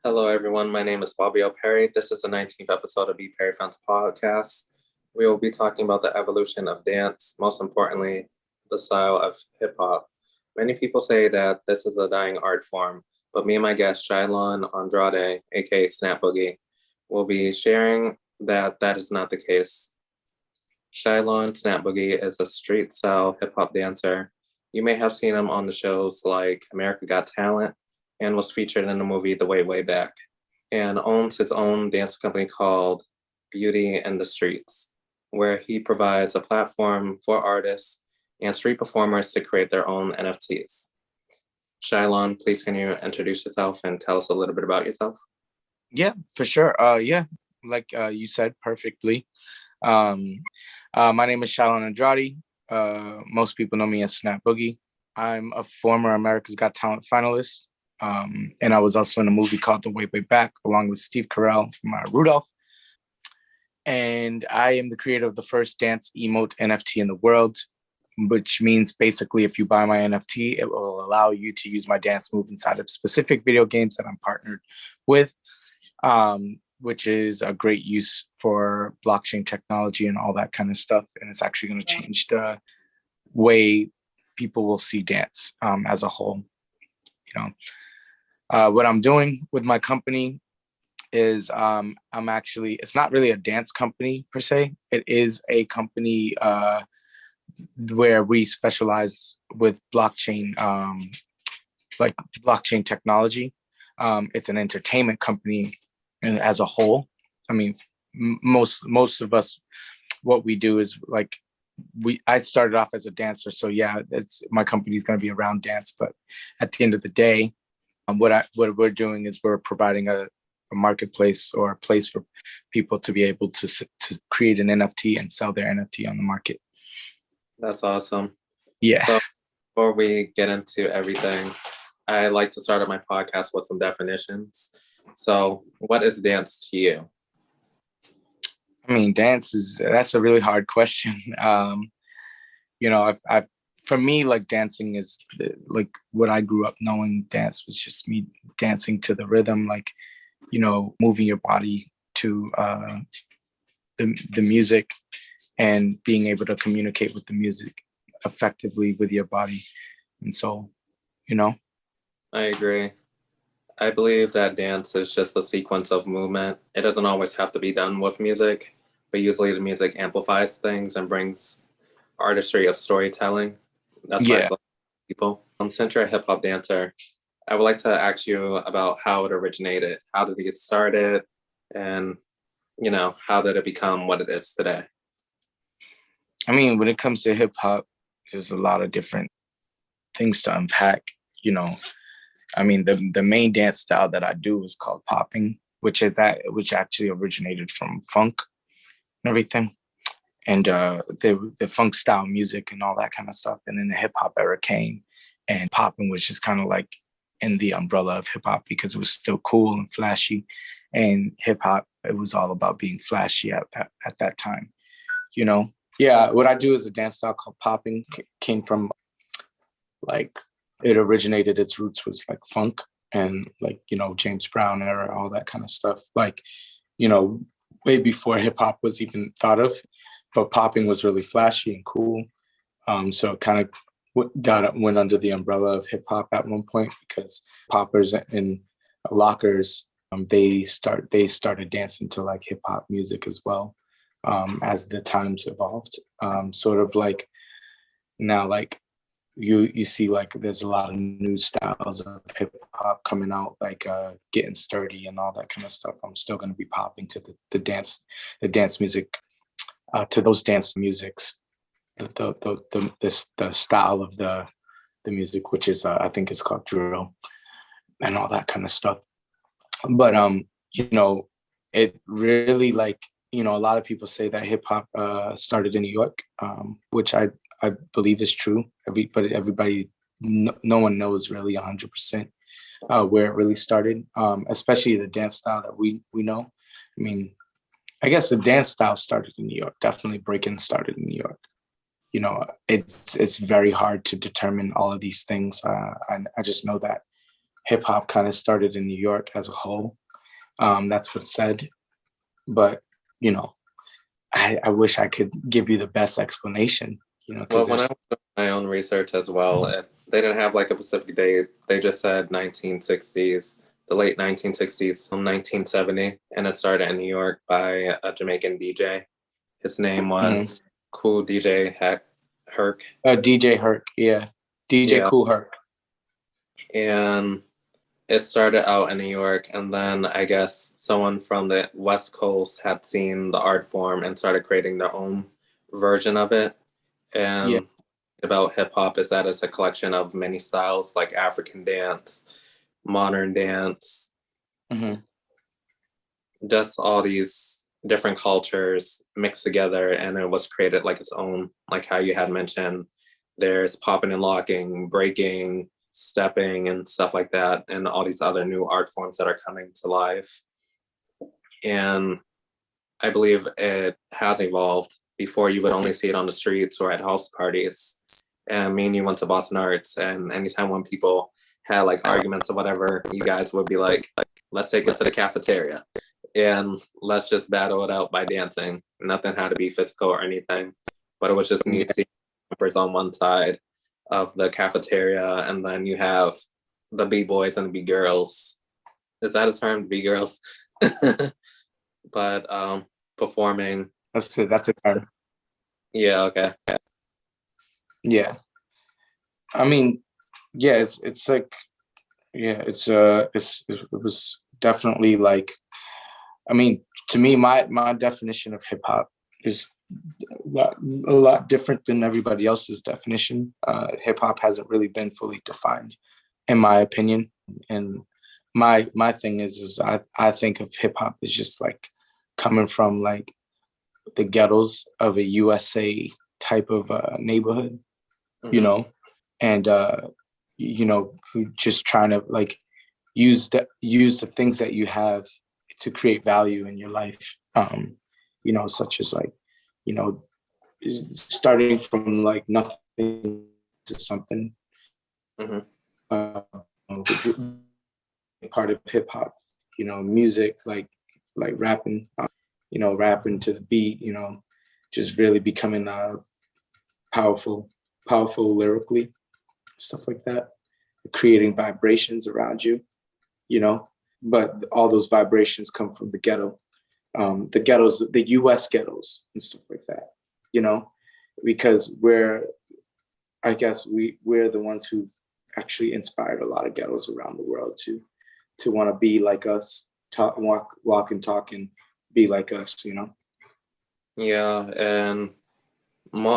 Hello, everyone. My name is Bobby Perry. This is the 19th episode of BPerryFilms Podcast. We will be talking about the evolution of dance, most importantly, the style of hip hop. Many people say that this is a dying art form, but me and my guest, Cjaiilon Andrande, aka Snapboogie, will be sharing that that is not the case. Cjaiilon Snapboogie is a street style hip hop dancer. You may have seen him on the shows like America Got Talent and was featured in the movie The Way, Way Back, and owns his own dance company called Beauty in the Streets, where he provides a platform for artists and street performers to create their own NFTs. Cjaiilon, please can you introduce yourself and tell us a little bit about yourself? Yeah, for sure. Like you said perfectly. Um, my name is Cjaiillon Andrade. Most people know me as Snap Boogie. I'm a former America's Got Talent finalist. And I was also in a movie called The Way, Way Back, along with Steve Carell from Rudolph. And I am the creator of the first dance emote NFT in the world, which means basically if you buy my NFT, it will allow you to use my dance move inside of specific video games that I'm partnered with, which is a great use for blockchain technology and all that kind of stuff. And it's actually going to change the way people will see dance as a whole. What I'm doing with my company is it's not really a dance company per se. It is a company where we specialize with blockchain, like blockchain technology. It's an entertainment company, and as a whole, I mean, most of us, what we do is like I started off as a dancer, so yeah, it's my company is going to be around dance. But at the end of the day, what we're doing is we're providing a marketplace or a place for people to be able to create an NFT and sell their NFT on the market. That's awesome. Yeah. So before we get into everything, I like to start up my podcast with some definitions. So what is dance to you? I mean, that's a really hard question. I've for me, like dancing is like what I grew up knowing. Dance was just me dancing to the rhythm, like, moving your body to the music and being able to communicate with the music effectively with your body and soul, I agree. I believe that dance is just a sequence of movement. It doesn't always have to be done with music, but usually the music amplifies things and brings artistry of storytelling. That's why I Yeah. feel like people. Since you're a hip hop dancer, I would like to ask you about how it originated. How did it get started? And, how did it become what it is today? I mean, when it comes to hip hop, there's a lot of different things to unpack. I mean, the main dance style that I do is called popping, which actually originated from funk and everything, and the funk style music and all that kind of stuff. And then the hip hop era came, and popping was just kind of like in the umbrella of hip hop because it was still cool and flashy, and hip hop, it was all about being flashy at that time. Yeah, what I do is a dance style called popping. Came from like its roots was like funk and like James Brown era, all that kind of stuff. Like way before hip hop was even thought of, but popping was really flashy and cool. So it kind of went under the umbrella of hip hop at one point because poppers and lockers, they started dancing to like hip hop music as well, as the times evolved. Sort of like now, like you see like there's a lot of new styles of hip hop coming out, like getting sturdy and all that kind of stuff. I'm still going to be popping to the dance music, to those dance musics, the style of the music, which is I think it's called drill and all that kind of stuff. But it really, like, a lot of people say that hip hop started in New York, which I believe is true. Everybody, no one knows really 100% where it really started, especially the dance style that we know. I mean, I guess the dance style started in New York. Definitely breaking started in New York. It's very hard to determine all of these things. I just know that hip hop kind of started in New York as a whole. That's what's said. But, you know, I wish I could give you the best explanation, you know, Well, because when I there's, was doing my own research as well, they didn't have like a specific date. They just said 1960s, the late 1960s, 1970, and it started in New York by a Jamaican DJ. His name was Cool DJ Herc. DJ Herc, yeah. DJ Yeah, Cool Herc. and it started out in New York, and then I guess someone from the West Coast had seen the art form and started creating their own version of it. Yeah. And about hip hop is that it's a collection of many styles like African dance, modern dance, Mm-hmm. just all these different cultures mixed together, and it was created like its own, like how you had mentioned. There's popping and locking, breaking, stepping, and stuff like that, and all these other new art forms that are coming to life. And I believe it has evolved. Before, you would only see it on the streets or at house parties. And me and you went to Boston Arts, and anytime when people had like arguments or whatever, you guys would be like, let's take it to the cafeteria and let's just battle it out by dancing. Nothing had to be physical or anything, but it was just neat seeing numbers on one side of the cafeteria, and then you have the B-boys and the B-girls. Is that a term, B-girls? But performing. That's it. That's a term. Yeah, okay. Yeah. I mean, yeah, it's like, yeah, it was definitely like, I mean, to me, my definition of hip hop is a lot different than everybody else's definition. Hip hop hasn't really been fully defined, in my opinion. And my thing is I think of hip hop as just like coming from like the ghettos of a USA type of neighborhood, you know, and you know, who just trying to like use the things that you have to create value in your life. You know, such as like, you know, starting from like nothing to something. Part of hip hop, you know, music like rapping, you know, rapping to the beat, you know, just really becoming powerful lyrically, stuff like that, creating vibrations around you, you know, but all those vibrations come from the ghetto, the ghettos, the US ghettos and stuff like that, you know, because I guess we're the ones who've actually inspired a lot of ghettos around the world to want to be like us, walk and talk and be like us, you know? Yeah, and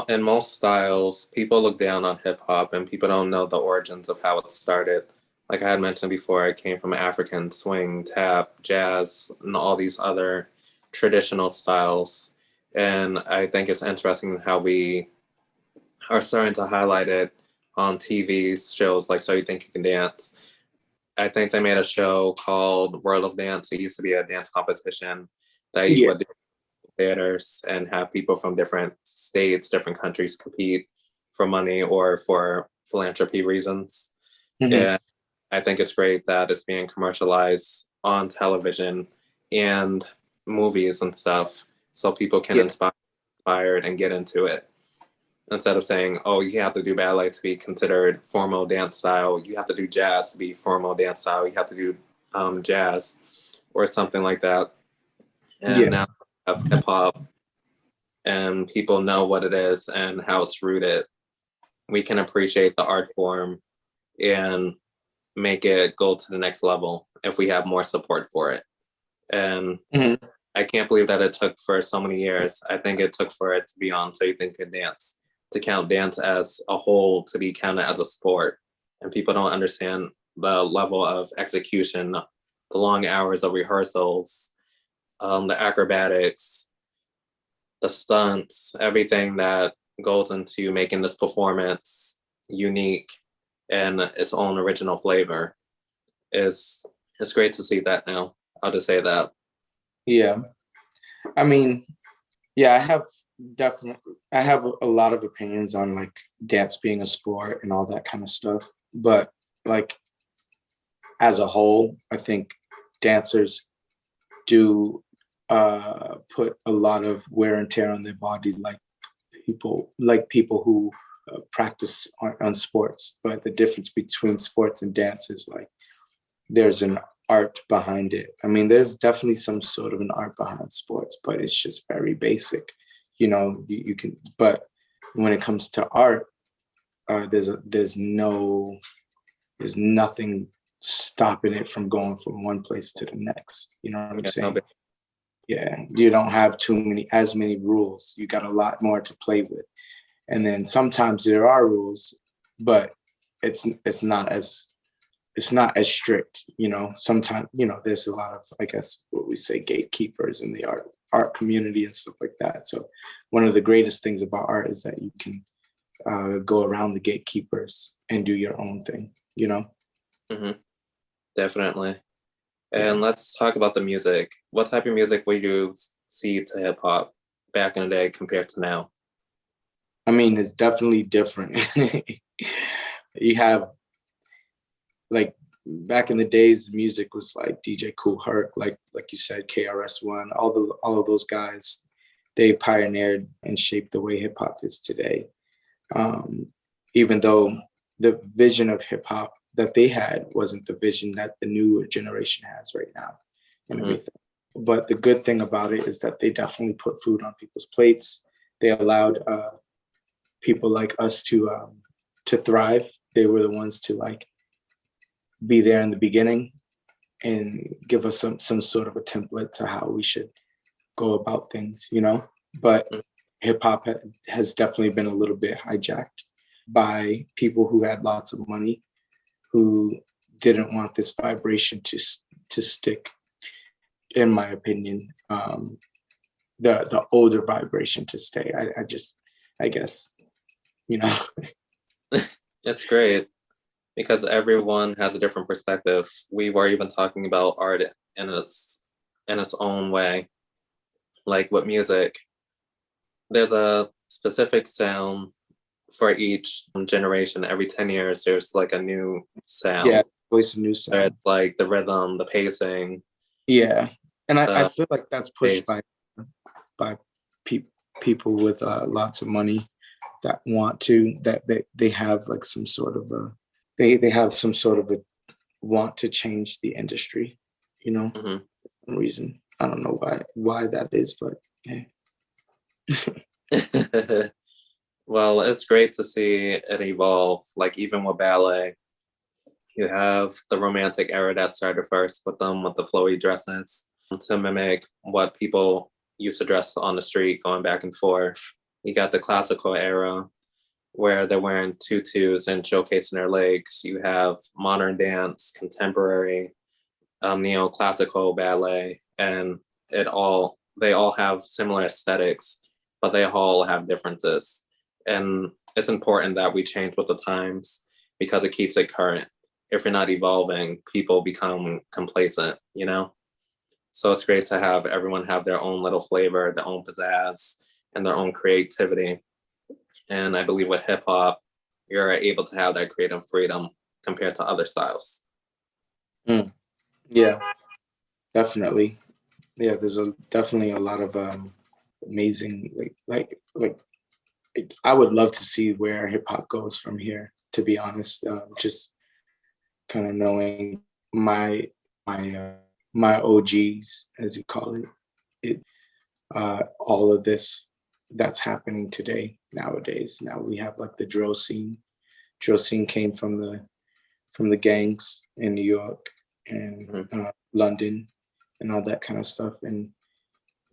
in most styles, people look down on hip hop and people don't know the origins of how it started. Like I had mentioned before, it came from African swing, tap, jazz, and all these other traditional styles. And I think it's interesting how we are starting to highlight it on TV shows like So You Think You Can Dance. I think they made a show called World of Dance. It used to be a dance competition that you would do theaters and have people from different states, different countries compete for money or for philanthropy reasons. And I think it's great that it's being commercialized on television and movies and stuff so people can inspired and get into it. Instead of saying, oh, you have to do ballet to be considered formal dance style, you have to do jazz to be formal dance style, you have to do jazz or something like that. And now we have hip hop and people know what it is and how it's rooted. We can appreciate the art form and make it go to the next level if we have more support for it. And I can't believe that it took for so many years. I think it took for it to be on So You Think You Can Dance, to count dance as a whole, to be counted as a sport. And people don't understand the level of execution, the long hours of rehearsals, the acrobatics, the stunts, everything that goes into making this performance unique and its own original flavor. It's great to see that now. I'll just say that. Yeah. I mean, yeah, I have a lot of opinions on like dance being a sport and all that kind of stuff. But like, as a whole, I think dancers do put a lot of wear and tear on their body, like people who practice on sports. But the difference between sports and dance is like there's an art behind it. I mean, there's definitely some sort of an art behind sports, but it's just very basic. You know, you can. But when it comes to art, there's nothing stopping it from going from one place to the next. You know what I'm saying? Yeah, you don't have as many rules. You got a lot more to play with. And then sometimes there are rules, but it's not as strict, you know. Sometimes, you know, there's a lot of, I guess, what we say, gatekeepers in the art community and stuff like that. So one of the greatest things about art is that you can go around the gatekeepers and do your own thing, you know. Mm-hmm. Definitely. And let's talk about the music. What type of music would you see to hip hop back in the day compared to now? I mean, it's definitely different. You have, like, back in the days, music was like DJ Kool Herc, like you said, KRS-One, all of those guys. They pioneered and shaped the way hip hop is today. Even though the vision of hip hop that they had wasn't the vision that the newer generation has right now and everything. But the good thing about it is that they definitely put food on people's plates. They allowed people like us to thrive. They were the ones to like be there in the beginning and give us some sort of a template to how we should go about things, you know. But hip hop has definitely been a little bit hijacked by people who had lots of money, who didn't want this vibration to stick, in my opinion, the older vibration to stay. I guess, you know. It's great because everyone has a different perspective. We were even talking about art in its own way. Like with music, there's a specific sound for each generation. Every 10 years, there's like a new sound. Yeah, always a new sound. Like the rhythm, the pacing. Yeah, and I feel like that's pushed by people with lots of money that want to, that they have like some sort of they have some sort of a want to change the industry, you know. For some reason, I don't know why that is, but yeah. Well, it's great to see it evolve. Like even with ballet, you have the romantic era that started first with them with the flowy dresses to mimic what people used to dress on the street, going back and forth. You got the classical era where they're wearing tutus and showcasing their legs. You have modern dance, contemporary, neoclassical ballet, and they all have similar aesthetics, but they all have differences. And it's important that we change with the times because it keeps it current. If you're not evolving, people become complacent, you know? So it's great to have everyone have their own little flavor, their own pizzazz, and their own creativity. And I believe with hip hop, you're able to have that creative freedom compared to other styles. Yeah, definitely. Yeah, there's definitely a lot of amazing, like I would love to see where hip hop goes from here, to be honest. Just kind of knowing my OGs, as you call it, all of this that's happening nowadays. Now we have like the drill scene. Drill scene came from the gangs in New York and London and all that kind of stuff. And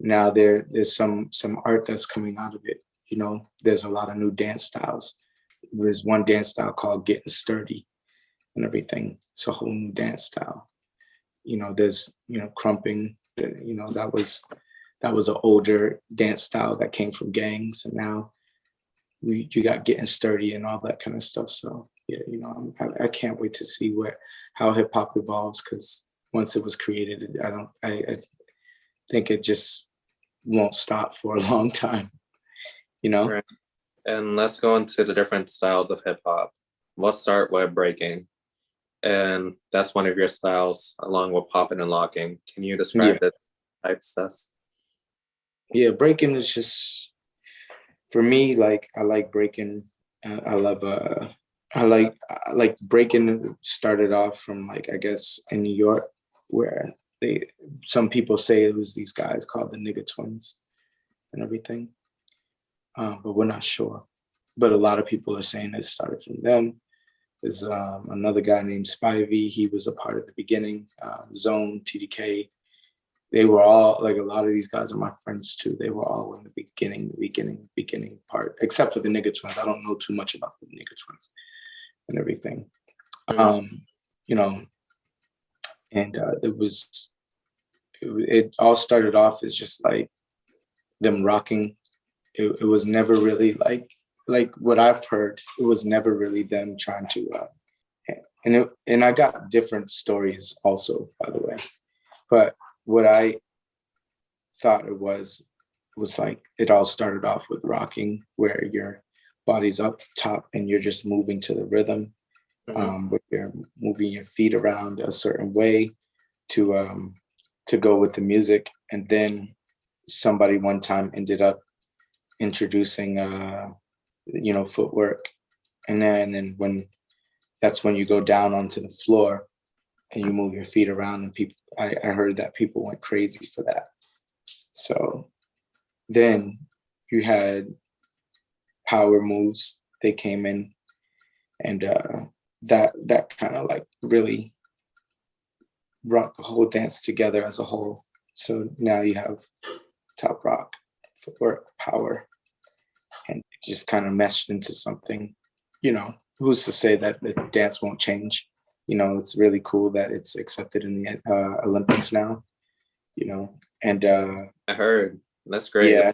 now there's some art that's coming out of it. You know, there's a lot of new dance styles. There's one dance style called Getting Sturdy and everything. It's a whole new dance style. You know, there's, you know, crumping, you know, that was an older dance style that came from gangs. And now you got Getting Sturdy and all that kind of stuff. So yeah, you know, I can't wait to see how hip hop evolves, because once it was created, I think it just won't stop for a long time, you know? Right. And let's go into the different styles of hip hop. Let's start with breaking. and that's one of your styles, along with popping and locking. Can you describe Yeah. the types? That's Yeah, breaking is just, for me, like, I like breaking. I love I like breaking started off from, like, I guess in New York, where some people say it was these guys called the nigga twins and everything. But we're not sure. But a lot of people are saying it started from them. There's another guy named Spivey. He was a part of the beginning. Zone, TDK. They were all, like, a lot of these guys are my friends too. They were all in the beginning part, except for the nigga twins. I don't know too much about the nigga twins and everything. You know, and it all started off as just like them rocking. It was never really like what I've heard. It was never really them trying to and I got different stories also, by the way. But what I thought it was like it all started off with rocking, where your body's up top and you're just moving to the rhythm. Where you're moving your feet around a certain way to go with the music. And then somebody one time ended up introducing footwork, and then that's when you go down onto the floor and you move your feet around, and people, I heard that people went crazy for that. So then you had power moves. They came in, and that kind of like really brought the whole dance together as a whole. So now you have top rock, footwork, power, and it just kind of meshed into something. Who's to say that the dance won't change? It's really cool that it's accepted in the Olympics now. And I heard. That's great. yeah,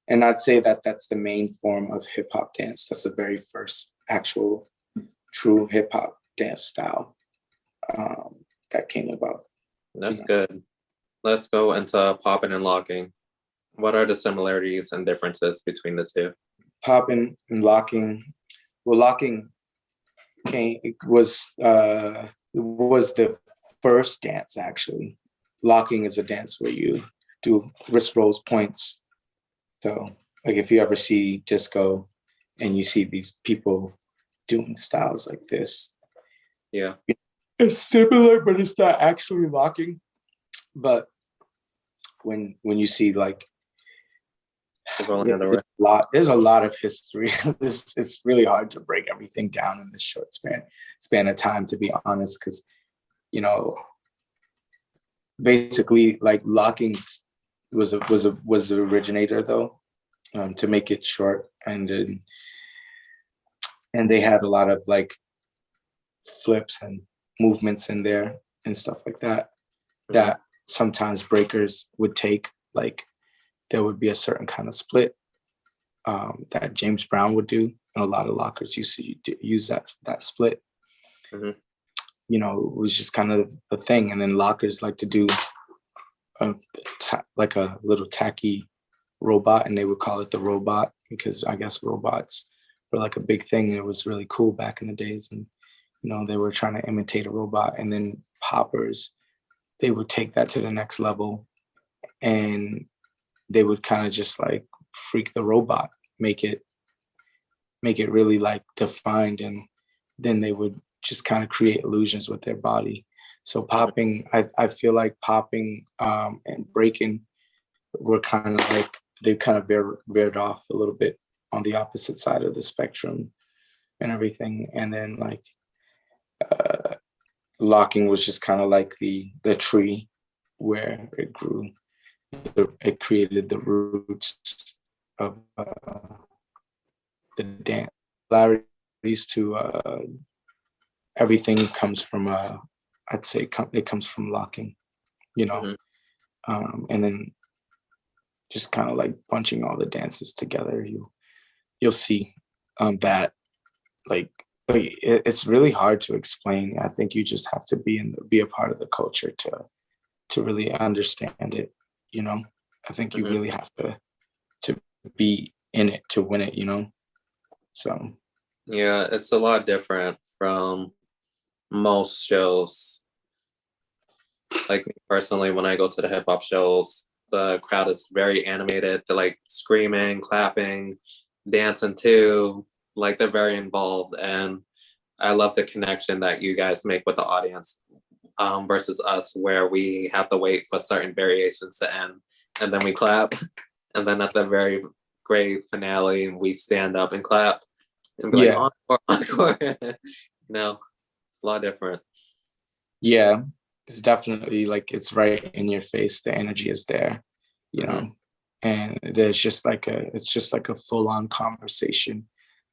and I'd say that that's the main form of hip hop dance. That's the very first actual true hip hop dance style that came about. That's good. Let's go into popping and locking. What are the similarities and differences between the two? Popping and locking. Well, locking was the first dance, actually. Locking is a dance where you do wrist rolls, points. So, like, if you ever see disco and you see these people doing styles like this, yeah, it's similar, but it's not actually locking. But when you see, like, there's a lot of history. It's really hard to break everything down in this short span of time, to be honest, because basically, like, locking was the originator, though, to make it short, and they had a lot of, like, flips and movements in there and stuff like that that sometimes breakers would take. Like, there would be a certain kind of split that James Brown would do, and a lot of lockers used to use that split. It was just kind of a thing. And then lockers like to do like a little tacky robot, and they would call it the robot because I guess robots were like a big thing. It was really cool back in the days, and they were trying to imitate a robot. And then poppers, they would take that to the next level, and they would kind of just like freak the robot, make it really like defined, and then they would just kind of create illusions with their body. So popping, I feel like popping and breaking were kind of like, they kind of veered off a little bit on the opposite side of the spectrum and everything. And then, like, locking was just kind of like the tree where it grew. It created the roots of the dance. Similarities to everything comes from I'd say it comes from locking, and then just kind of like bunching all the dances together. You'll see that like it's really hard to explain. I think you just have to be a part of the culture to really understand it. I think you really have to be in it to win it. So yeah, it's a lot different from most shows. Like me personally, when I go to the hip hop shows, the crowd is very animated. They're like screaming, clapping, dancing too. Like they're very involved, and I love the connection that you guys make with the audience, versus us, where we have to wait for certain variations to end, and then we clap, and then at the very great finale, we stand up and clap and be like, Yeah. encore, encore. No, it's a lot different. Yeah. It's definitely like it's right in your face. The energy is there, you know, and there's just like it's just like a full-on conversation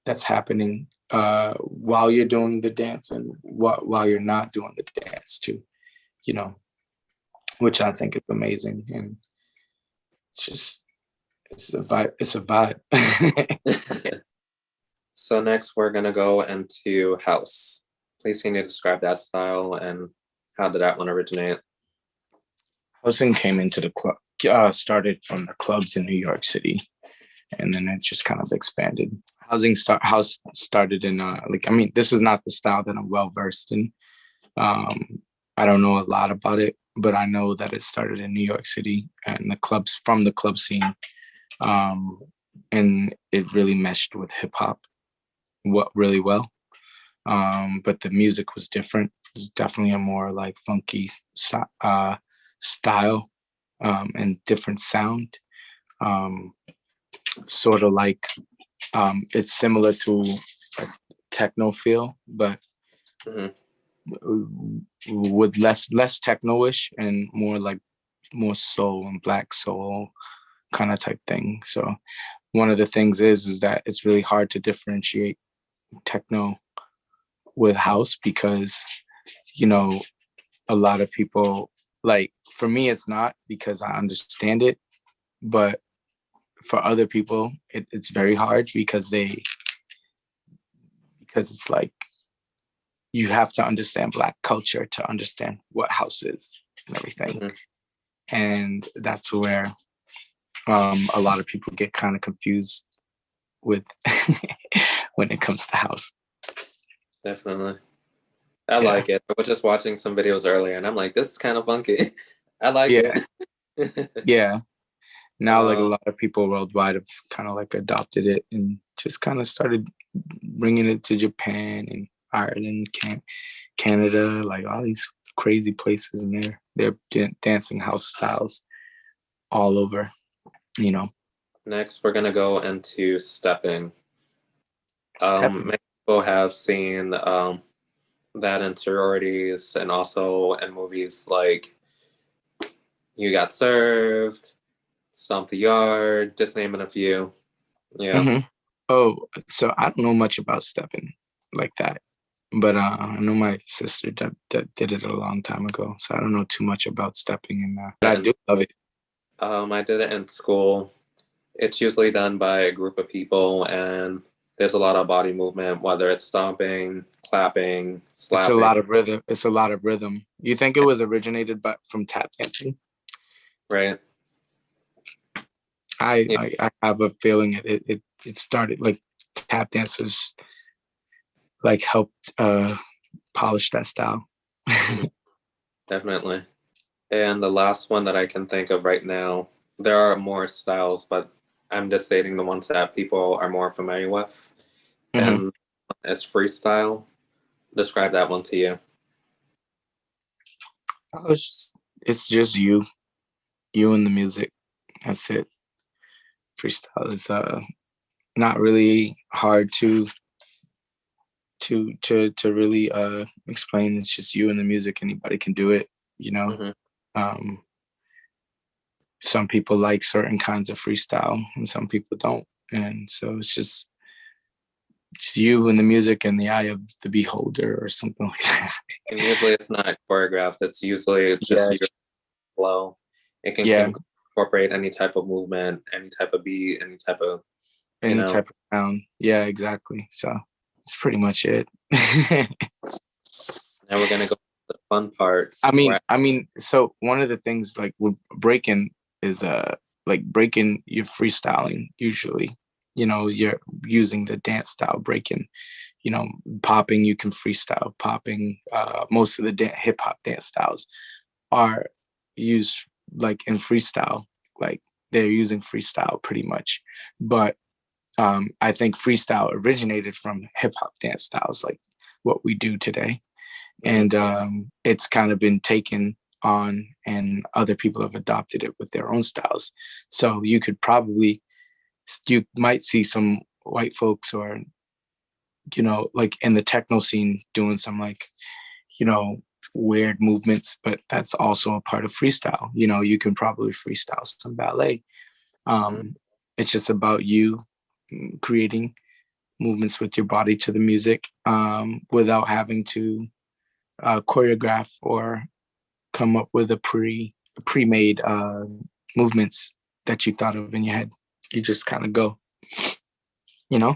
that's happening while you're doing the dance and while you're not doing the dance too, you know, which I think is amazing. And it's a vibe. It's a vibe. So next we're gonna go into house. Please can you describe that style and how did that one originate? Housing came into the club, started from the clubs in New York City, and then it just kind of expanded. House started in this is not the style that I'm well versed in. I don't know a lot about it, but I know that it started in New York City and the club scene, and it really meshed with hip hop really well. But the music was different. It was definitely a more like funky style and different sound. Sort of like it's similar to a techno feel, but with less techno-ish and more soul and black soul kind of type thing. So one of the things is that it's really hard to differentiate techno with house because, you know, a lot of people, like for me it's not because I understand it, but for other people it's very hard because it's like you have to understand Black culture to understand what house is and everything. And that's where a lot of people get kind of confused with when it comes to house. Definitely. I like it. I was just watching some videos earlier and I'm like, this is kind of funky. I like it. Yeah. Now, like a lot of people worldwide have kind of like adopted it and just kind of started bringing it to Japan and Ireland, Canada, like all these crazy places, and they're dancing house styles all over, you know. Next, we're gonna go into stepping. Many people have seen that in sororities and also in movies like You Got Served, Stomp the Yard, just naming a few. Yeah. Oh, so I don't know much about stepping like that, but I know my sister that did it a long time ago, so I don't know too much about stepping, and but I do love it. I did it in school. It's usually done by a group of people, and there's a lot of body movement, whether it's stomping, clapping, slapping. It's a lot of rhythm. It's a lot of rhythm. You think it was originated from tap dancing? Right. I have a feeling it started like tap dancers like helped polish that style. Definitely. And the last one that I can think of right now, there are more styles, but I'm just stating the ones that people are more familiar with. And it's freestyle. Describe that one to you. It's just you and the music. That's it. Freestyle is not really hard to really explain. It's just you and the music. Anybody can do it, you know. Some people like certain kinds of freestyle and some people don't, and so it's you and the music and the eye of the beholder or something like that. And usually it's not choreographed. It's usually just your flow. It can incorporate any type of movement, any type of beat, any type of type of sound. Yeah, exactly. So it's pretty much it. Now we're gonna go to the fun part. I mean, so one of the things like with breaking is like breaking, you're freestyling usually. You know, you're using the dance style breaking. you know, popping, you can freestyle popping. Most of the hip hop dance styles are used like in freestyle, like they're using freestyle pretty much. But I think freestyle originated from hip hop dance styles, like what we do today. And it's kind of been taken on, and other people have adopted it with their own styles. So you might see some white folks, or, you know, like in the techno scene doing some like, you know, weird movements, but that's also a part of freestyle. You know, you can probably freestyle some ballet. It's just about you creating movements with your body to the music, without having to choreograph or come up with a pre-made movements that you thought of in your head. You just kind of go, you know.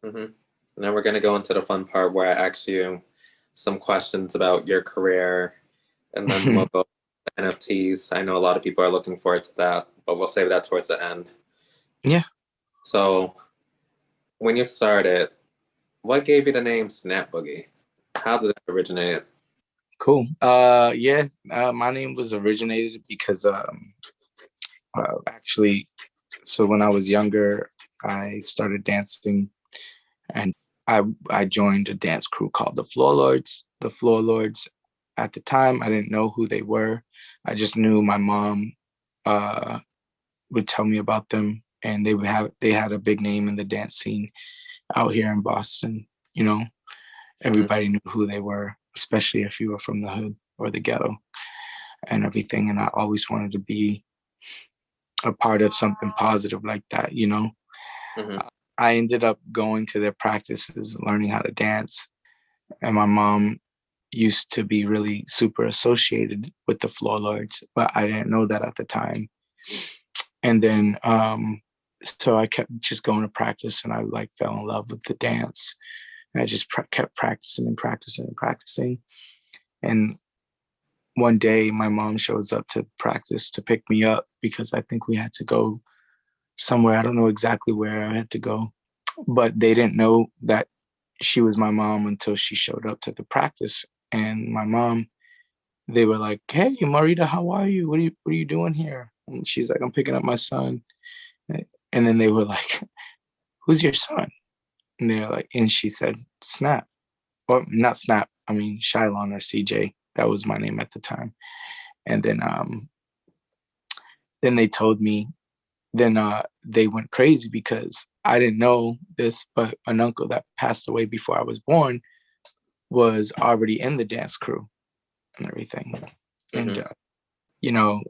Now we're going to go into the fun part where I ask you some questions about your career, and then we'll go to NFTs. I know a lot of people are looking forward to that, but we'll save that towards the end. Yeah. So when you started, what gave you the name Snapboogie? How did that originate? Cool. My name was originated because actually, so when I was younger, I started dancing, and I joined a dance crew called the Floor Lords. The Floor Lords, at the time, I didn't know who they were. I just knew my mom would tell me about them, and they had a big name in the dance scene out here in Boston. You know, everybody knew who they were, especially if you were from the hood or the ghetto and everything. And I always wanted to be a part of something positive like that, you know. I ended up going to their practices, learning how to dance. And my mom used to be really super associated with the Floor Lords, but I didn't know that at the time. And then, so I kept just going to practice, and I like fell in love with the dance. And I just kept practicing and practicing and practicing. And one day my mom shows up to practice to pick me up, because I think we had to go somewhere. I don't know exactly where I had to go, but they didn't know that she was my mom until she showed up to the practice. And my mom, they were like, "Hey, Marita, how are you? What are you doing here?" And she's like, "I'm picking up my son." And then they were like, "Who's your son?" And they're like, and she said, "Snap." Or not Snap, I mean Cjaiilon, or CJ. That was my name at the time. And then they told me, they went crazy because I didn't know this, but an uncle that passed away before I was born was already in the dance crew and everything. And, you know,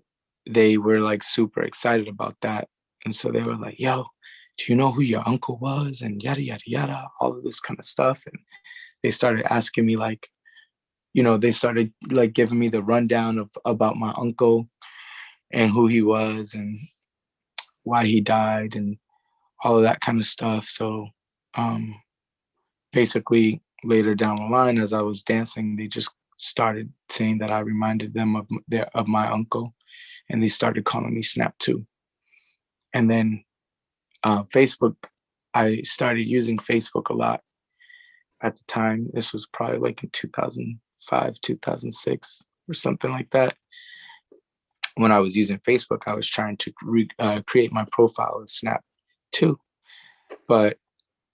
they were like super excited about that. And so they were like, "Yo, do you know who your uncle was?" And yada, yada, yada, all of this kind of stuff. And they started asking me like, you know, they started like giving me the rundown about my uncle and who he was and why he died and all of that kind of stuff. So basically later down the line, as I was dancing, they just started saying that I reminded them of my uncle, and they started calling me Snap too. And then Facebook, I started using Facebook a lot at the time. This was probably like in 2005, 2006 or something like that. When I was using Facebook, I was trying to create my profile as Snap too, but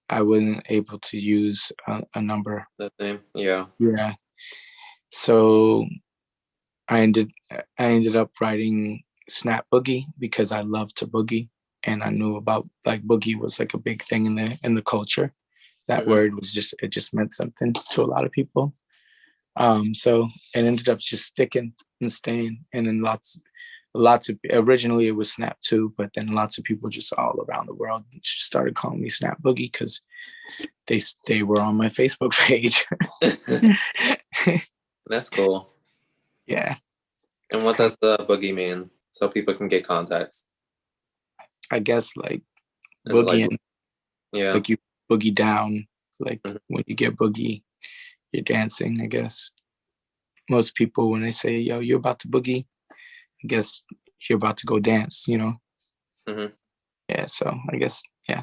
I wasn't able to use a number. That name, yeah. Yeah. So I ended up writing Snapboogie because I love to boogie, and I knew about like boogie was like a big thing in the culture. That word was it just meant something to a lot of people. So it ended up just sticking and staying, and then lots of originally it was Snap too, but then lots of people just all around the world just started calling me Snapboogie because they were on my Facebook page. That's cool. Yeah. And what does the boogie mean, so people can get context? I guess like boogieing, yeah, like you boogie down, like when you get boogie, you're dancing. I guess most people, when they say, "Yo, you're about to boogie," I guess you're about to go dance, you know? Yeah, so I guess, yeah,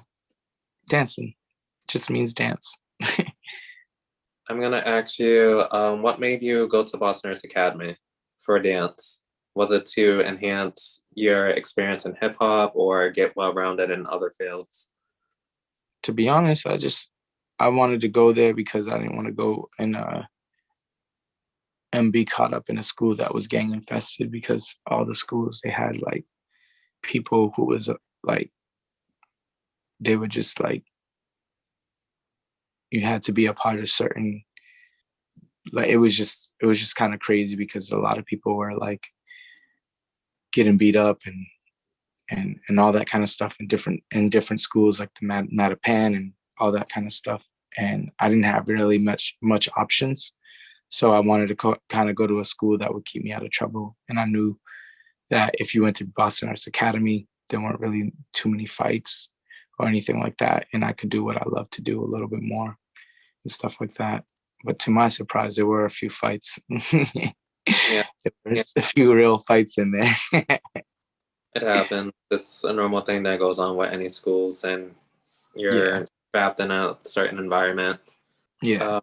dancing just means dance. I'm gonna ask you, what made you go to Boston Arts Academy for dance? Was it to enhance your experience in hip hop or get well-rounded in other fields? To be honest, I wanted to go there because I didn't want to go and be caught up in a school that was gang infested, because all the schools, they had like people who was like, they were just like, you had to be a part of certain, like it was just kind of crazy because a lot of people were like getting beat up and all that kind of stuff in different schools, like the Mattapan and all that kind of stuff. And I didn't have really much options. So I wanted to kind of go to a school that would keep me out of trouble. And I knew that if you went to Boston Arts Academy, there weren't really too many fights or anything like that. And I could do what I love to do a little bit more and stuff like that. But to my surprise, there were a few fights. Yeah, There's a few real fights in there. it happens. It's a normal thing that goes on with any schools, and Yeah. you're trapped in a certain environment. Yeah.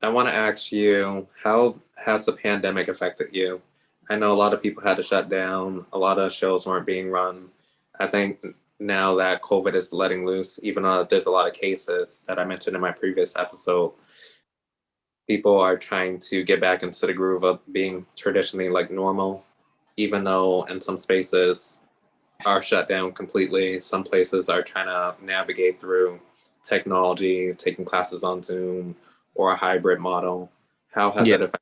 I want to ask you, how has the pandemic affected you? I know a lot of people had to shut down, a lot of shows weren't being run. I think now that COVID is letting loose, even though there's a lot of cases that I mentioned in my previous episode, people are trying to get back into the groove of being traditionally like normal, even though in some spaces are shut down completely. Some places are trying to navigate through technology, taking classes on Zoom or a hybrid model. How has Yeah. it affected?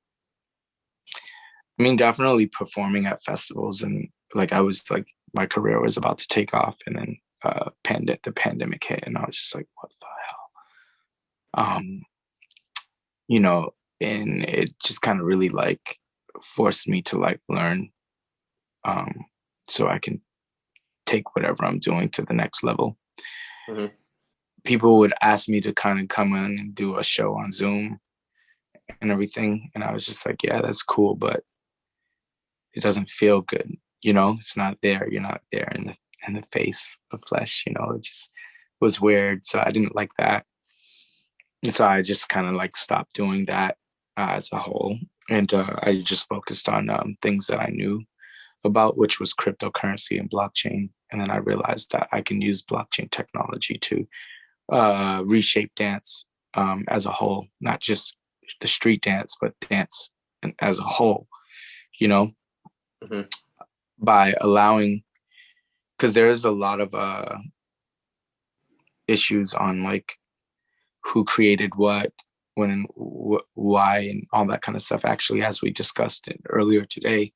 I mean, definitely performing at festivals, and like I was like, my career was about to take off, and then the pandemic hit, and I was just like, what the hell? You know, and it just kind of really like forced me to like learn, so I can take whatever I'm doing to the next level. Mhm. People would ask me to kind of come in and do a show on Zoom and everything, and I was just like, yeah, that's cool, but it doesn't feel good. It's not there. You're not there in the face of flesh. It just was weird. So I didn't like that. And so I just kind of like stopped doing that as a whole. And I just focused on things that I knew about, which was cryptocurrency and blockchain. And then I realized that I can use blockchain technology to reshape dance as a whole, not just the street dance, but dance as a whole, you know, Mhm. by allowing, because there is a lot of issues on like who created what, when, and why, and all that kind of stuff. Actually, as we discussed it earlier today,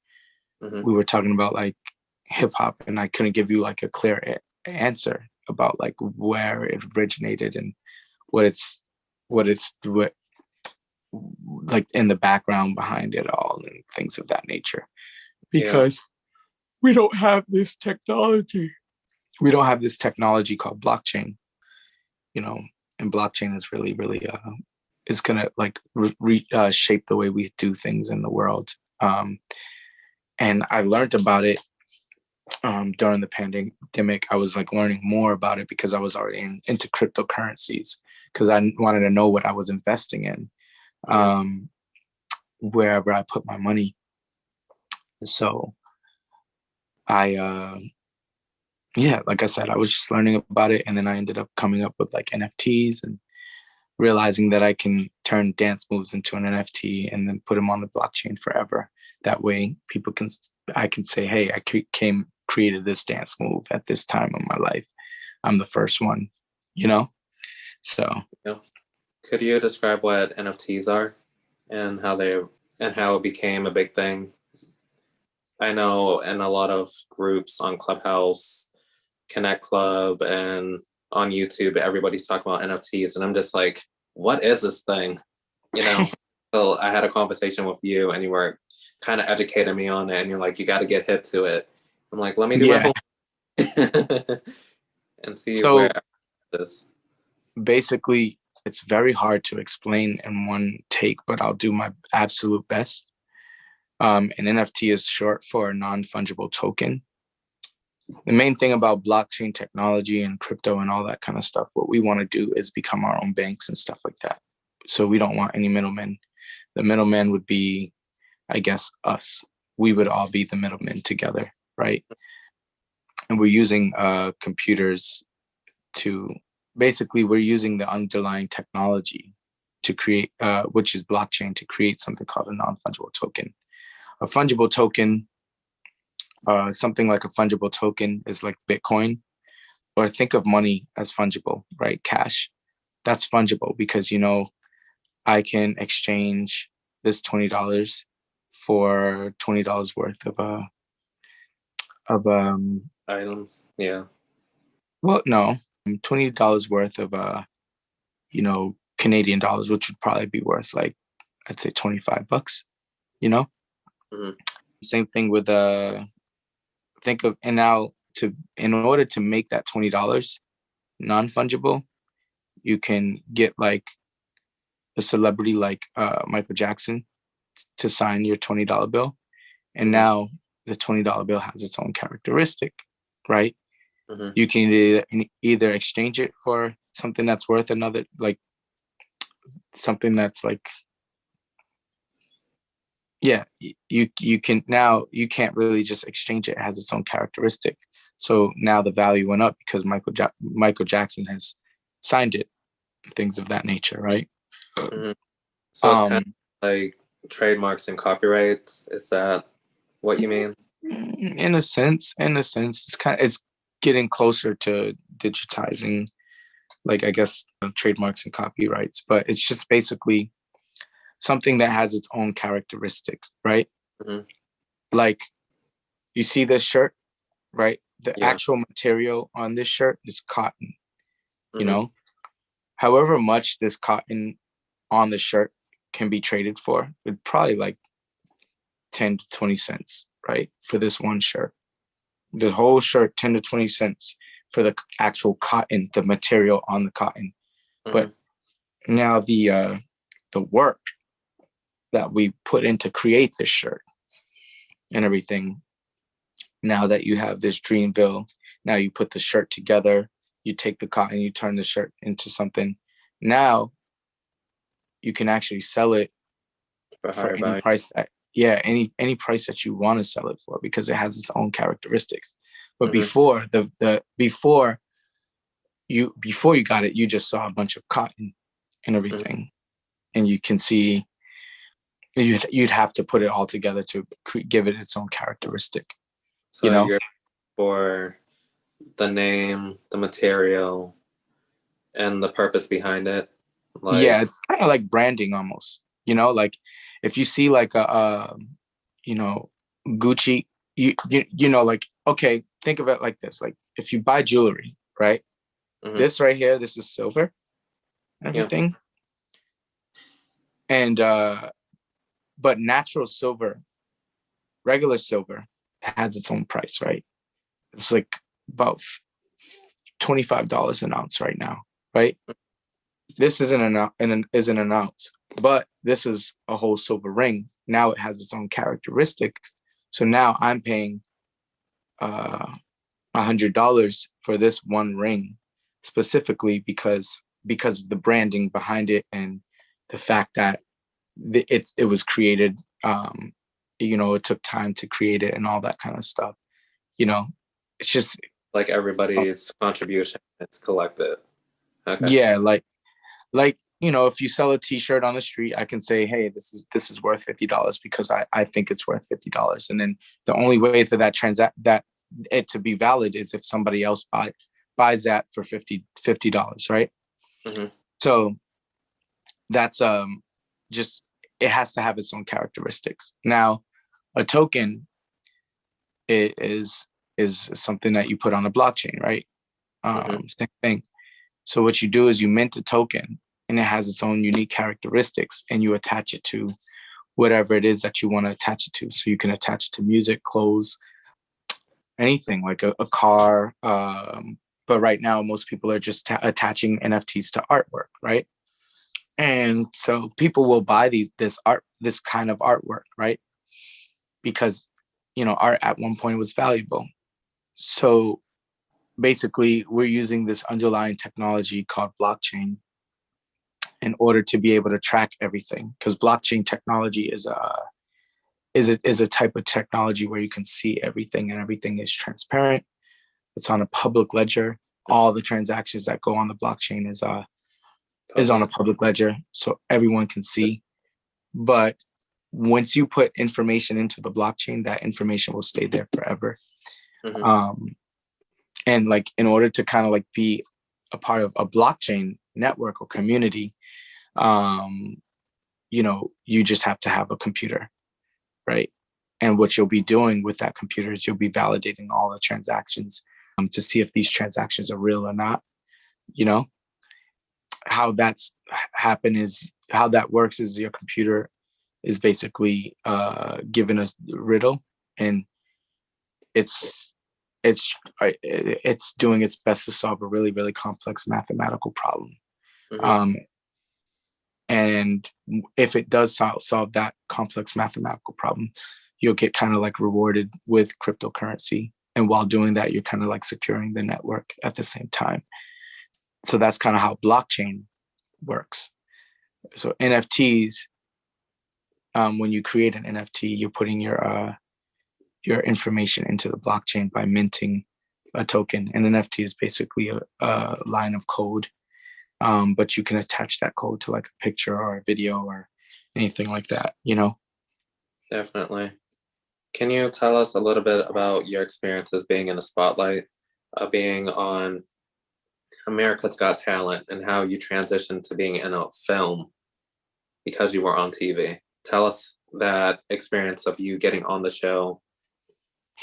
Mhm. we were talking about like hip hop, and I couldn't give you like a clear answer about like where it originated and what like in the background behind it all and things of that nature, Yeah. because we don't have this technology. We don't have this technology called blockchain, and blockchain is really, really, is gonna like shape the way we do things in the world. And I learned about it during the pandemic. I was like learning more about it because I was already into cryptocurrencies, because I wanted to know what I was investing in, Mhm. wherever I put my money. So I, yeah, like I said, I was just learning about it, and then I ended up coming up with like NFTs and realizing that I can turn dance moves into an NFT and then put them on the blockchain forever. That way, I can say, hey, I created this dance move at this time of my life. I'm the first one, you know. So Yeah. Could you describe what NFTs are and how it became a big thing? I know in a lot of groups on Clubhouse, Connect Club, and on YouTube, everybody's talking about NFTs, and I'm just like, what is this thing? You know. So I had a conversation with you, and you were kind of educating me on it, and you're like, you got to get hip to it. I'm like, let me do my yeah. homework and see where So this. basically, it's very hard to explain in one take, but I'll do my absolute best. An NFT is short for a non-fungible token. The main thing about blockchain technology and crypto and all that kind of stuff, what we want to do is become our own banks and stuff like that. So we don't want any middlemen. The middleman would be, I guess, us. We would all be the middlemen together, right? And we're using computers to basically, we're using the underlying technology to create, which is blockchain, to create something called a non-fungible token. A fungible token, something like a fungible token is like Bitcoin, or think of money as fungible, right? Cash. That's fungible because, I can exchange this $20 for $20 worth of Items. Yeah. well, no, $20 worth of Canadian dollars, which would probably be worth like, I'd say $25, you know? Mm-hmm. Same thing with think of, and now in order to make that $20 non-fungible, you can get like a celebrity like Michael Jackson to sign your $20 bill. And Mm-hmm. now the $20 bill has its own characteristic, right? Mm-hmm. You can either exchange it for something that's worth another, like something that's like, yeah, you can, now you can't really just exchange it. It has its own characteristic. So now the value went up because Michael Jackson has signed it, things of that nature, right? Mm-hmm. So it's kind of like trademarks and copyrights. Is that what you mean? In a sense, it's getting closer to digitizing, like, I guess, trademarks and copyrights, but it's just basically something that has its own characteristic, right? Mm-hmm. Like, you see this shirt, right? The Yeah. actual material on this shirt is cotton, Mm-hmm. However much this cotton on the shirt can be traded for, it probably like 10 to 20 cents, right? For this one shirt. The whole shirt, 10 to 20 cents for the actual cotton, the material on the cotton. Mm-hmm. But now the work that we put in to create this shirt and everything, now that you have this dream bill, now you put the shirt together, you take the cotton, you turn the shirt into something. Now you can actually sell it for any price that, any price that you want to sell it for, because it has its own characteristics. But Mm-hmm. before you got it, you just saw a bunch of cotton and everything, and you can see you'd have to put it all together to give it its own characteristic. So you're for the name, the material, and the purpose behind it. Yeah, it's kind of like branding almost. Like if you see like a Gucci, like, okay, think of it like this: like if you buy jewelry, right? Mm-hmm. This right here, this is silver, everything, and but natural silver, regular silver, has its own price, right? It's like about $25 an ounce right now, right? This isn't an ounce, but this is a whole silver ring. Now it has its own characteristic. So now I'm paying $100 for this one ring, specifically because of the branding behind it and the fact that it was created. It took time to create it and all that kind of stuff. It's just like everybody's contribution. It's collected. Okay. Yeah, like if you sell a t-shirt on the street, I can say, hey, this is worth $50 because I think it's worth $50. And then the only way for that it to be valid is if somebody else buys that for $50, right? Mm-hmm. So that's just, it has to have its own characteristics. Now, a token is something that you put on a blockchain, right? Same thing. So what you do is you mint a token, and it has its own unique characteristics, and you attach it to whatever it is that you want to attach it to. So you can attach it to music, clothes, anything, like a car. But right now, most people are just attaching NFTs to artwork, right? And so people will buy this kind of artwork, right? Because, art at one point was valuable. So basically, we're using this underlying technology called blockchain in order to be able to track everything. Because blockchain technology is a type of technology where you can see everything and everything is transparent. It's on a public ledger. All the transactions that go on the blockchain is on a public ledger, so everyone can see. But once you put information into the blockchain, that information will stay there forever. And like, in order to kind of like be a part of a blockchain network or community, you know, you just have to have a computer, right? And what you'll be doing with that computer is you'll be validating all the transactions to see if these transactions are real or not. You know, how that's how that works is your computer is basically given us a riddle, and it's doing its best to solve a really, really complex mathematical problem. And if it does solve that complex mathematical problem, you'll get kind of like rewarded with cryptocurrency. And while doing that, you're kind of like securing the network at the same time. So that's kind of how blockchain works. So NFTs, when you create an NFT, you're putting your information into the blockchain by minting a token. An NFT is basically a line of code, but you can attach that code to like a picture or a video or anything like that, you know? Definitely. Can you tell us a little bit about your experiences being in the spotlight, being on America's Got Talent, and how you transitioned to being in a film because you were on TV? Tell us that experience of you getting on the show,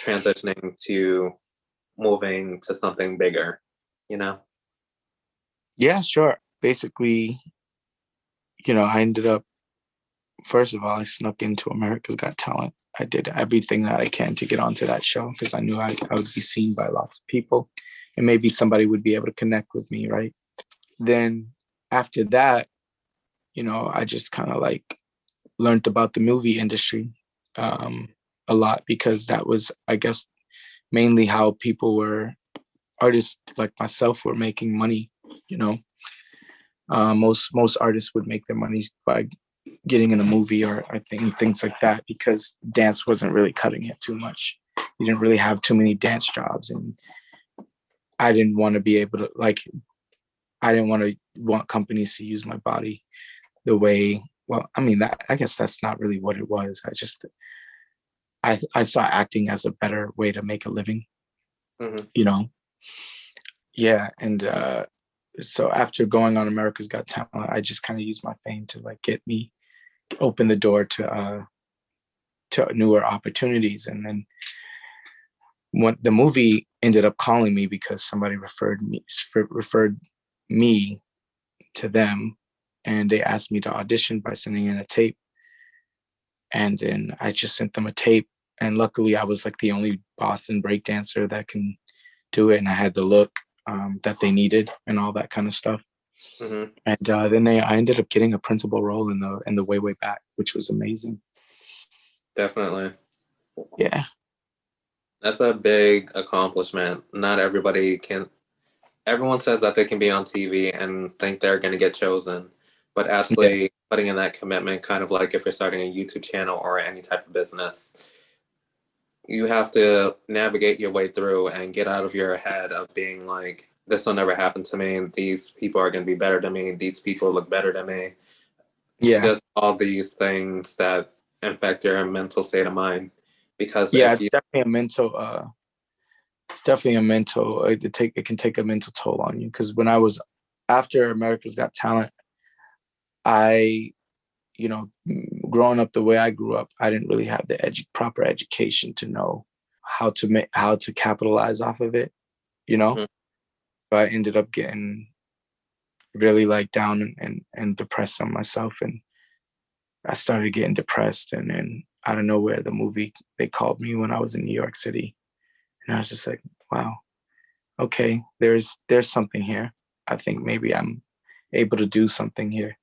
transitioning to moving to something bigger, you know? Yeah, sure. Basically, you know, I ended up, first of all, I snuck into America's Got Talent. I did everything that I can to get onto that show because I knew I would be seen by lots of people and maybe somebody would be able to connect with me, right? Then after that, you know, I just kind of like learned about the movie industry a lot, because that was, I guess, mainly how artists like myself were making money, you know. Most artists would make their money by getting in a movie or I think things like that, because dance wasn't really cutting it too much. You didn't really have too many dance jobs, and I didn't want to be able to want companies to use my body the way, well, I mean, that, I guess that's not really what it was. I saw acting as a better way to make a living, you know? Yeah. And so after going on America's Got Talent, I just kind of used my fame to like open the door to newer opportunities. And then when the movie ended up calling me because somebody referred me to them, and they asked me to audition by sending in a tape. And then I just sent them a tape, and luckily I was like the only Boston breakdancer that can do it, and I had the look that they needed and all that kind of stuff. And then I ended up getting a principal role in the Way Back, which was amazing. Definitely. Yeah. That's a big accomplishment. Not everybody can. Everyone says that they can be on TV and think they're going to get chosen, but actually putting in that commitment, kind of like if you're starting a YouTube channel or any type of business, you have to navigate your way through and get out of your head of being like, this will never happen to me. These people are going to be better than me. These people look better than me. Yeah. Just all these things that affect your mental state of mind. Because it's definitely a mental, it can take a mental toll on you. Because when I was after America's Got Talent, I, you know, growing up the way I grew up, I didn't really have the proper education to know how to capitalize off of it, you know. So I ended up getting really like down and depressed on myself, and I started getting depressed. And then out of nowhere, they called me when I was in New York City, and I was just like, wow, okay, there's something here. I think maybe I'm able to do something here.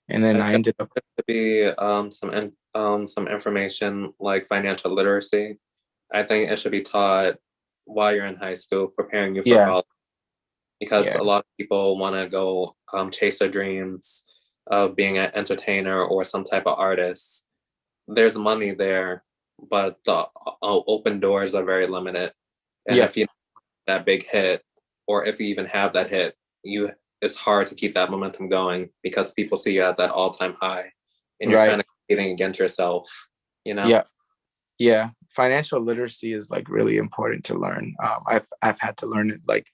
And then I ended up to be some information like financial literacy. I think it should be taught while you're in high school, preparing you for college. Because a lot of people want to go chase their dreams, of being an entertainer or some type of artist, there's money there, but the open doors are very limited. And Yeah. if you have that big hit, or if you even have that hit, it's hard to keep that momentum going because people see you at that all-time high, and you're kind Right. of competing against yourself, you know? Yeah. Yeah. Financial literacy is like really important to learn. I've had to learn it like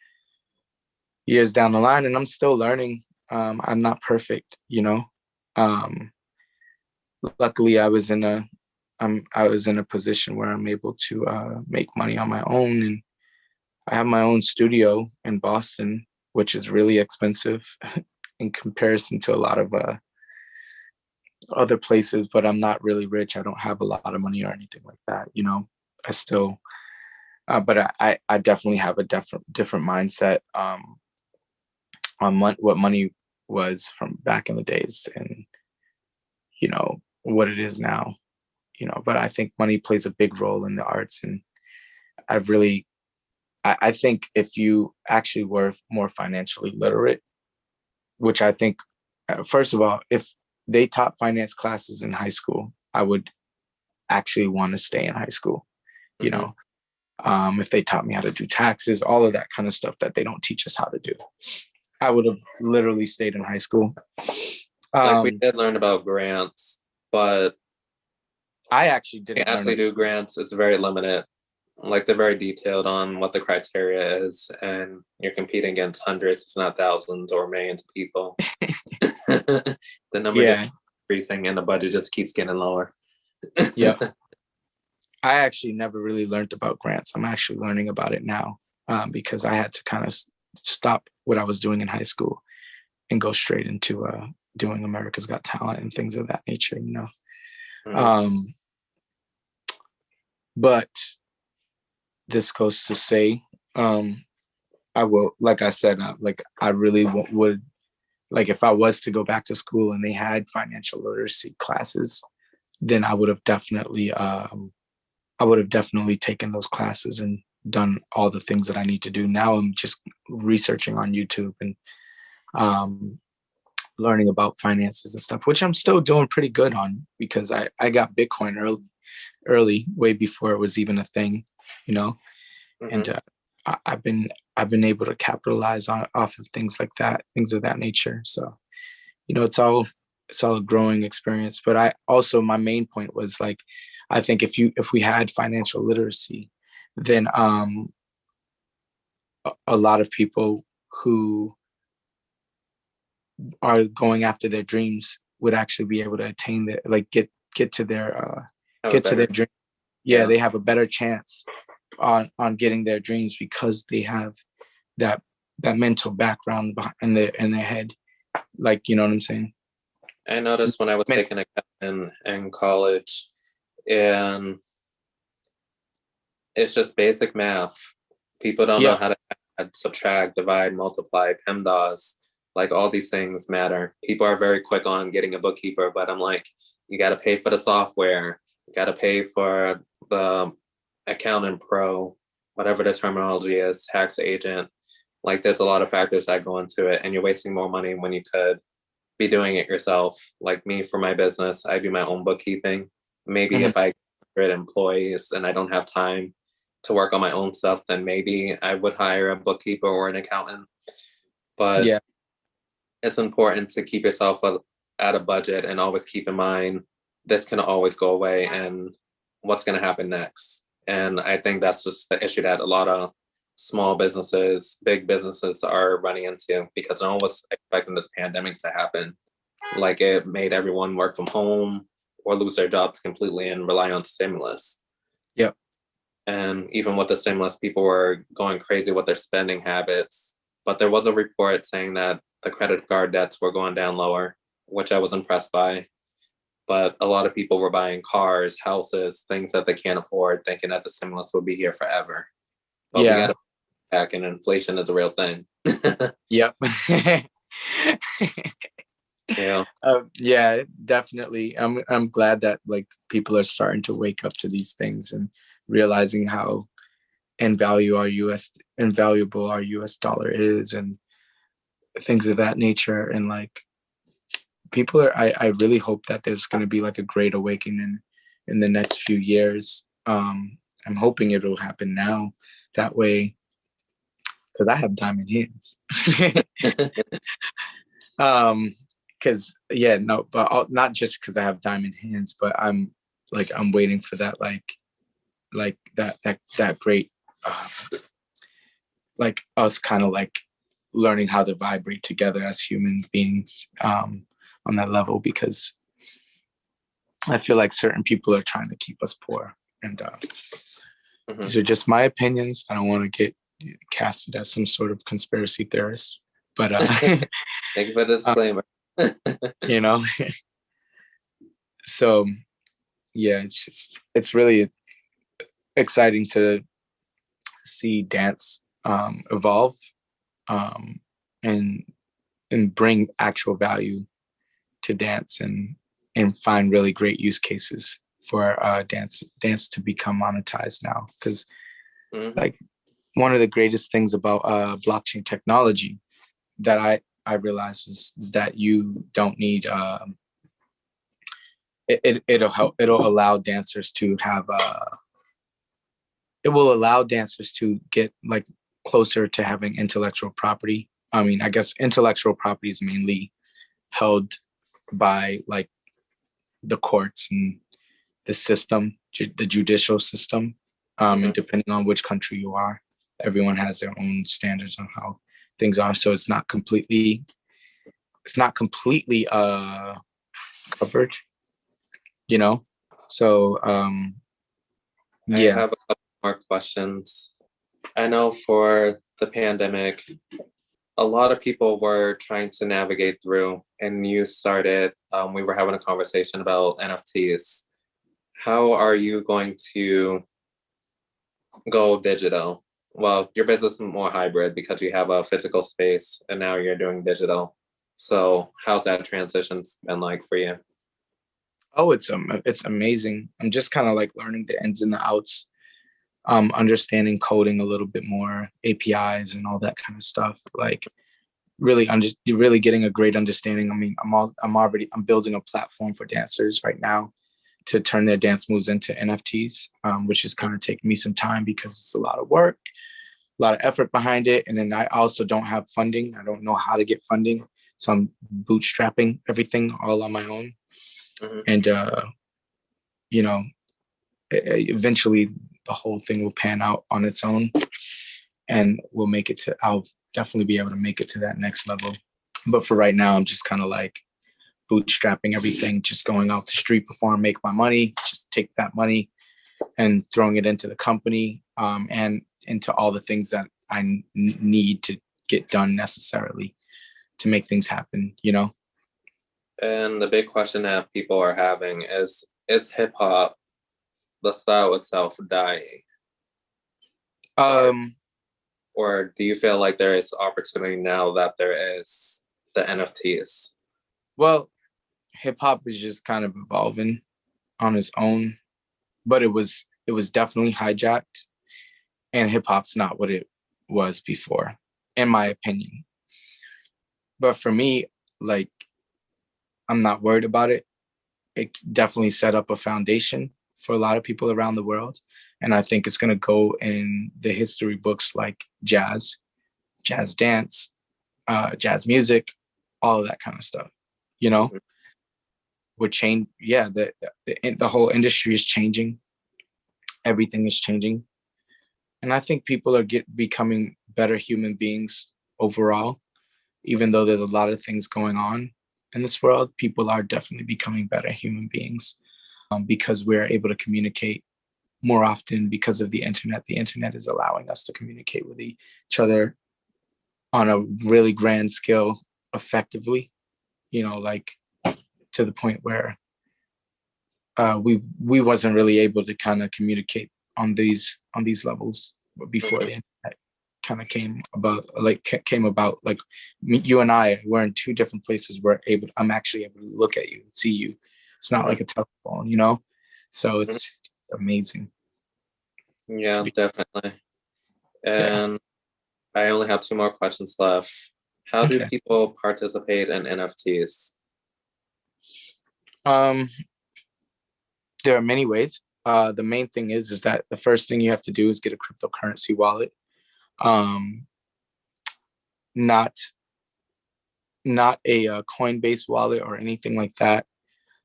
years down the line, and I'm still learning. I'm not perfect, you know. Um, Luckily, I was in a position where I'm able to make money on my own, and I have my own studio in Boston, which is really expensive in comparison to a lot of other places. But I'm not really rich. I don't have a lot of money or anything like that, you know. I still, but I definitely have a different mindset on what money was from back in the days, and you know what it is now. You know, but I think money plays a big role in the arts, and I've really I think if you actually were more financially literate, which I think, first of all, if they taught finance classes in high school, I would actually want to stay in high school. You Mm-hmm. know, if they taught me how to do taxes, all of that kind of stuff that they don't teach us how to do, I would have literally stayed in high school. Like, we did learn about grants, but I actually didn't actually do grants. It's very limited. Like, they're very detailed on what the criteria is, and you're competing against hundreds, if not thousands or millions of people. The number just keeps increasing, and the budget just keeps getting lower. Yeah. I actually never really learned about grants. I'm actually learning about it now, because I had to kind of stop what I was doing in high school and go straight into doing America's Got Talent and things of that nature, you know. Mm-hmm. But this goes to say, I will, like I said, like I really would, like if I was to go back to school and they had financial literacy classes, then I would have definitely taken those classes and done all the things that I need to do. Now I'm just researching on YouTube and learning about finances and stuff, which I'm still doing pretty good on, because I got Bitcoin early, way before it was even a thing, you know. Mm-hmm. And I've been able to capitalize off of things like that, things of that nature. So, you know, it's all a growing experience. But I also, my main point was like, I think if we had financial literacy, then a lot of people who are going after their dreams would actually be able to attain their, like get to their dream. Yeah, they have a better chance on getting their dreams because they have that mental background in their head. Like, you know what I'm saying? I noticed when I was taking accounting in college, and it's just basic math. People don't know how to add, subtract, divide, multiply, PEMDAS. Like, all these things matter. People are very quick on getting a bookkeeper, but I'm like, you got to pay for the software. You got to pay for the accountant pro, whatever the terminology is, tax agent. Like, there's a lot of factors that go into it, and you're wasting more money when you could be doing it yourself. Like me, for my business, I do my own bookkeeping. Maybe if I get employees and I don't have time to work on my own stuff, then maybe I would hire a bookkeeper or an accountant. But it's important to keep yourself at a budget and always keep in mind this can always go away, and what's going to happen next. And I think that's just the issue that a lot of small businesses, big businesses are running into, because no one was expecting this pandemic to happen. Like, it made everyone work from home or lose their jobs completely and rely on stimulus. Yep. And even with the stimulus, people were going crazy with their spending habits. But there was a report saying that the credit card debts were going down lower, which I was impressed by. But a lot of people were buying cars, houses, things that they can't afford, thinking that the stimulus would be here forever. But we got to back, and inflation is a real thing. Yep. Yeah. Yeah, definitely. I'm glad that like people are starting to wake up to these things and realizing how invaluable our US dollar is and things of that nature. And like, people are, I really hope that there's going to be like a great awakening in the next few years. I'm hoping it'll happen now, that way, because I have diamond hands. Because yeah, no, but not just because I have diamond hands, but I'm waiting for that, like that great, like us kind of like learning how to vibrate together as human beings, on that level, because I feel like certain people are trying to keep us poor, and these are just my opinions. I don't want to get casted as some sort of conspiracy theorist, but thank you for the disclaimer. you know, so yeah, it's really exciting to see dance evolve, and bring actual value to dance, and find really great use cases for dance to become monetized now. Because like one of the greatest things about blockchain technology that I realized is that you don't need it'll allow dancers to have it will allow dancers to get like closer to having intellectual property. I mean, I guess intellectual property is mainly held by like the courts and the system, the judicial system. And depending on which country you are, everyone has their own standards on how things are. So it's not completely covered, you know? So I have a couple more questions. I know for the pandemic, a lot of people were trying to navigate through, and you started, we were having a conversation about NFTs. How are you going to go digital? Well, your business is more hybrid because you have a physical space and now you're doing digital. So how's that transition been like for you? Oh, it's amazing. I'm just kind of like learning the ins and the outs, understanding coding a little bit more, APIs and all that kind of stuff. Like really getting a great understanding. I mean, I'm building a platform for dancers right now to turn their dance moves into NFTs, which is kind of taking me some time because it's a lot of work, a lot of effort behind it. And then I also don't have funding. I don't know how to get funding. So I'm bootstrapping everything all on my own. And, eventually the whole thing will pan out on its own, and I'll definitely be able to make it to that next level. But for right now, I'm just kind of like bootstrapping everything, just going out the street, perform, make my money, just take that money and throwing it into the company, and into all the things that I need to get done necessarily to make things happen, And the big question that people are having is hip hop, the style itself, dying? Or do you feel like there is opportunity now that there is the NFTs? Well, hip hop is just kind of evolving on its own, but it was definitely hijacked, and hip hop's not what it was before, in my opinion. But for me, like, I'm not worried about it. It definitely set up a foundation for a lot of people around the world. And I think it's going to go in the history books like jazz dance, jazz music, all of that kind of stuff, would change. Yeah, the whole industry is changing. Everything is changing. And I think people are becoming better human beings overall. Even though there's a lot of things going on in this world, people are definitely becoming better human beings, because we're able to communicate more often because of the internet. The internet is allowing us to communicate with each other on a really grand scale effectively, like to the point where we wasn't really able to kind of communicate on these levels before the internet kind of came about. Like you and I were in two different places. I'm actually able to look at you, see you. It's not like a telephone, so it's amazing. Yeah, definitely. And I only have two more questions left. How do people participate in NFTs? Um, there are many ways. The main thing is that the first thing you have to do is get a cryptocurrency wallet. Not a Coinbase wallet or anything like that,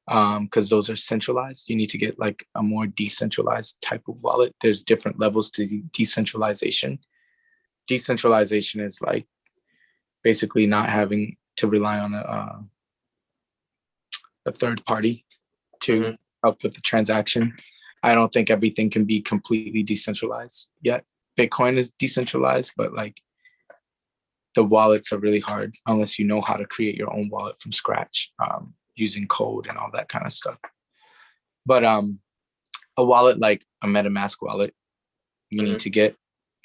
because those are centralized. You need to get like a more decentralized type of wallet. There's different levels to decentralization. Decentralization is like basically not having to rely on a third party to help with the transaction. I don't think everything can be completely decentralized yet. Bitcoin is decentralized, but like the wallets are really hard unless you know how to create your own wallet from scratch, using code and all that kind of stuff. But a wallet like a MetaMask wallet, you need to get,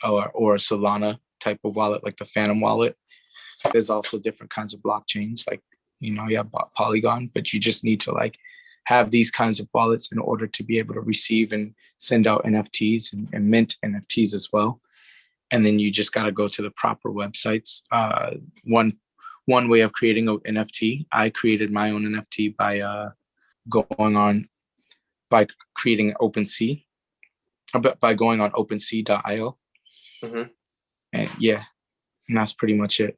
or a Solana type of wallet like the Phantom wallet. There's also different kinds of blockchains, like, you have Polygon, but you just need to like have these kinds of wallets in order to be able to receive and send out NFTs and mint NFTs as well. And then you just got to go to the proper websites. One way of creating an NFT, I created my own NFT by creating OpenSea, by going on OpenSea.io. And yeah, and that's pretty much it.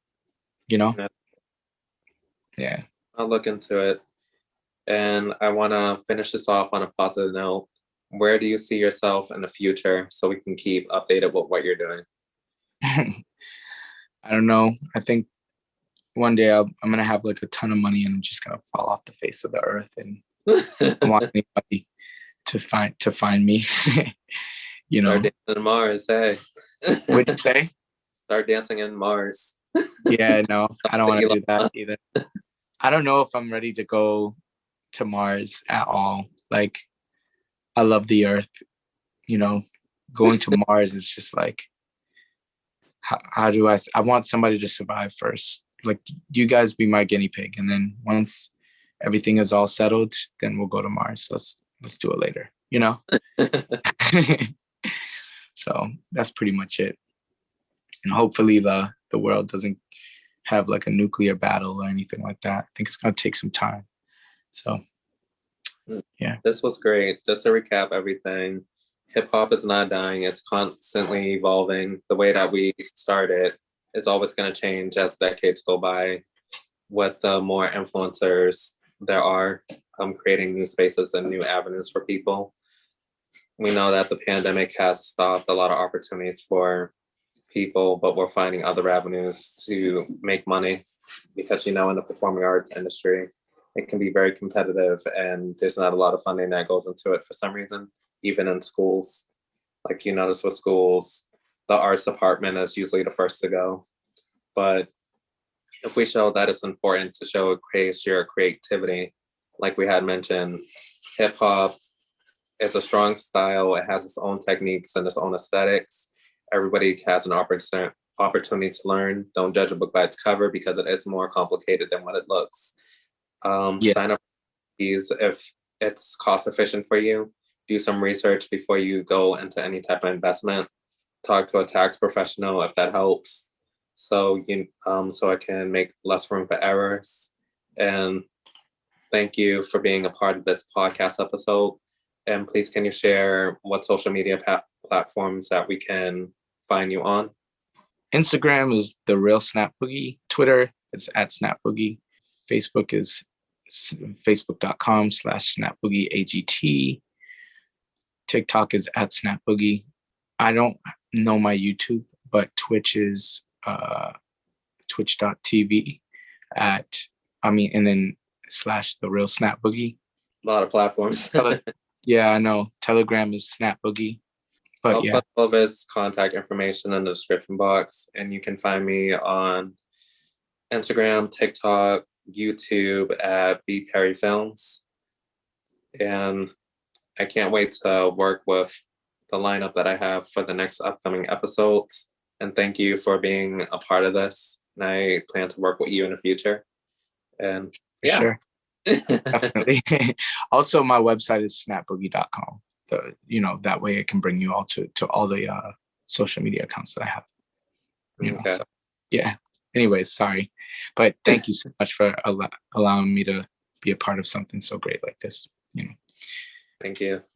Yeah. I'll look into it. And I want to finish this off on a positive note. Where do you see yourself in the future so we can keep updated with what you're doing? I don't know. I think one day I'm going to have like a ton of money and I'm just going to fall off the face of the earth, and I don't want anybody to find me. Start dancing in Mars, hey. What'd you say? Start dancing in Mars. Yeah, no, I don't want to do that either. I don't know if I'm ready to go to Mars at all. Like, I love the Earth. Going to Mars is just like, how do I want somebody to survive first. Like, you guys be my guinea pig, and then once everything is all settled, then we'll go to Mars. Let's do it later. So that's pretty much it. And hopefully the world doesn't have like a nuclear battle or anything like that. I think it's going to take some time. So, yeah. This was great. Just to recap everything, hip hop is not dying. It's constantly evolving. The way that we started is always going to change as decades go by. With the more influencers there are, creating new spaces and new avenues for people. We know that the pandemic has stopped a lot of opportunities for people, but we're finding other avenues to make money because, in the performing arts industry, it can be very competitive and there's not a lot of funding that goes into it for some reason, even in schools. Like, you notice with schools, the arts department is usually the first to go. But if we show that it's important to showcase your creativity, like we had mentioned, hip hop is a strong style. It has its own techniques and its own aesthetics. Everybody has an opportunity to learn. Don't judge a book by its cover because it is more complicated than what it looks. Sign up for these if it's cost efficient for you. Do some research before you go into any type of investment. Talk to a tax professional if that helps. So I can make less room for errors. And thank you for being a part of this podcast episode. And please, can you share what social media platforms that we can find you on? Instagram is The Real Snapboogie. Twitter, it's @Snapboogie. Facebook is facebook.com/SnapboogieAGT. TikTok is @Snapboogie. I don't know my YouTube, but Twitch is twitch.tv and then /The Real Snapboogie. A lot of platforms. Yeah, I know. Telegram is Snapboogie. But I'll put all of his contact information in the description box, and you can find me on Instagram, TikTok, YouTube at BPerryFilms. And I can't wait to work with the lineup that I have for the next upcoming episodes. And thank you for being a part of this. And I plan to work with you in the future. And yeah. Sure. Definitely. Also, my website is snapboogie.com. So, that way it can bring you all to all the social media accounts that I have. Okay. So, yeah. Anyways, sorry. But thank you so much for allowing me to be a part of something so great like this. Thank you.